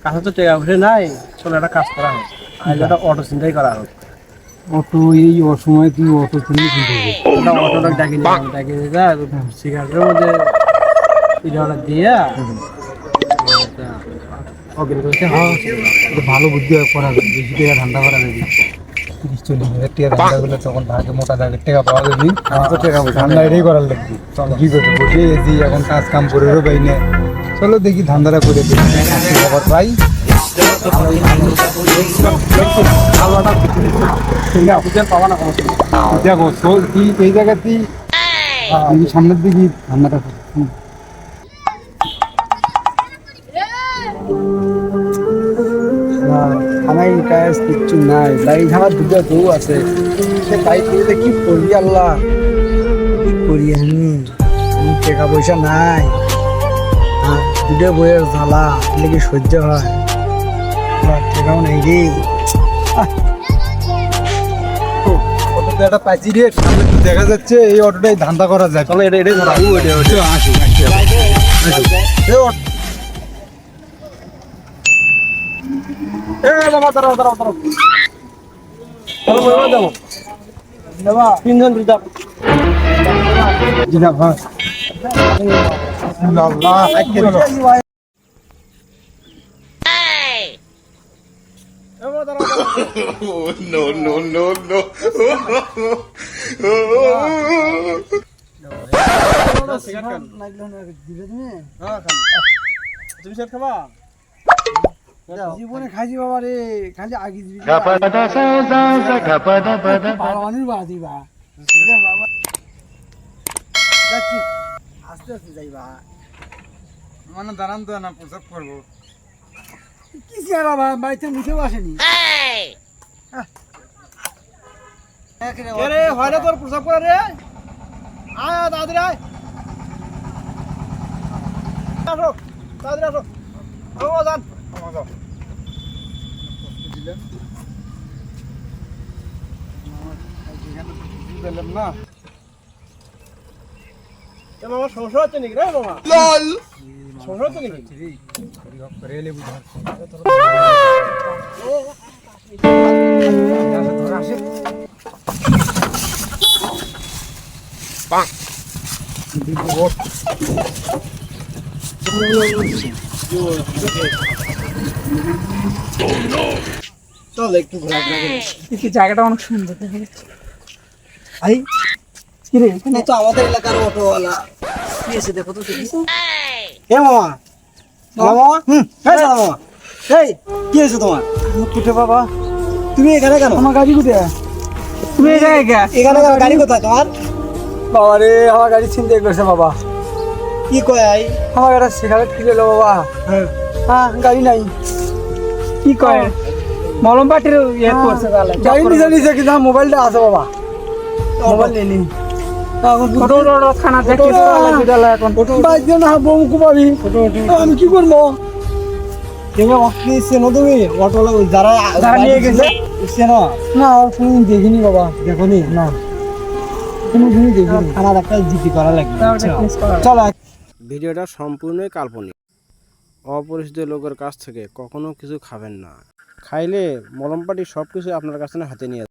কাছে তো টাকা পয়সা নাই, চলো একটা কাজ করা হোক, আজ একটা অটো চিন্তাই করা হোক। অটো এই অসময়ে তুই অটো কিনতে হবে। একটা অটোটা ডাকি নিয়ে যা সিগারেটের মধ্যে ইটা দিয়া অগ্নি করতে হ্যাঁ, এটা ভালো বুদ্ধি করা যাবে, বেশি টাকা ধান্দা করা যাবে। 30-40 হাজার টাকা ধান্দা করলে তখন ভাগে মোটা দাগের টাকা পাওয়া যাবে। তো টাকা পয়সা ধান্দা এটাই করার লাগবে। কি করতে বসে এসি এখন কাজ কাম করে পাই না, চলো দেখি ধান্দাটা করে দেখি খবর পাই। পাবা না সমস্যা দেখো তুই এই জায়গাতেই সামনের দিকে ধান্দাটা আমার কাজ কিচ্ছু নাই, বাইক আমার দুটো বউ আছে, সে বাইক নিয়ে কি করি আল্লাহ, কি করি আমি টাকা পয়সা নাই, দুটো বইয়ের জ্বালা কি সহ্য হয়, টাকাও নাই রে। অটোতে একটা পাইছি রে, সামনে তো দেখা যাচ্ছে এই অটোটাই ধান্দা করা যায়। চলো এটাই ধরা আসি তিনজন দুইটা তুমি সেট খাবা জীবনে খাইছি বাবা রে, খালি আগে দিবি আস্তে আস্তে যাইবা মানে দাঁড়ান তো না, প্রসাব করবো কি বাবা, বাড়িতে মুখেও আসেনি। হয় না তোর প্রসাব করে রে, আয় তাড়াতাড়ি আয়, আসো তাড়াতাড়ি আসো, যান না মামা সমস্যা হচ্ছে নাকি রে মামা? সমস্যা হচ্ছে নাকি? চল একটু ঘোরাঘুরা করে দেখি জায়গাটা অনেক সুন্দর দেখা যাচ্ছে। ভাই কি রে এখানে তো আমাদের এলাকার অটোওয়ালা কি আছে দেখো তো দেখি। এ মামা মামা হ্যাঁ মামা, এই কি আছে তোমার? কুটে বাবা, তুমি এখানে কেন? আমার গাড়ি কুটে, তুমি এই জায়গায় কে? এখানে কেন? গাড়ি কোথায় তোমার? বাবা রে আমার গাড়ি চিন্তা করছে বাবা, কি কয়? আমার একটা সিগারেট কিনে এলো বাবা। হ্যাঁ গাড়ি নাই, কি কয় মলম পাটির ইয়ে করছে তাহলে গাড়ি নিজে নিজে কিন্তু আমার মোবাইলটা আছে বাবা, মোবাইল নেই নি খানা দেখি এখন বাইক না বমকু পাবি, আমি কি করবো? চেনো তুমি অটোওয়ালা যারা যারা নিয়ে গেছে? চেনো? না আর কোনদিন দেখিনি বাবা, দেখো নি না কোনদিনই দেখিনি। আমার একটা জিপি করা লাগবে। চল ভিডিওটা সম্পূর্ণই কাল্পনিক, অপরিচিত লোকের কাছ থেকে কখনো কিছু খাবেন না, খাইলে মলমপাটি সব কিছু আপনার কাছে হাতে নিয়ে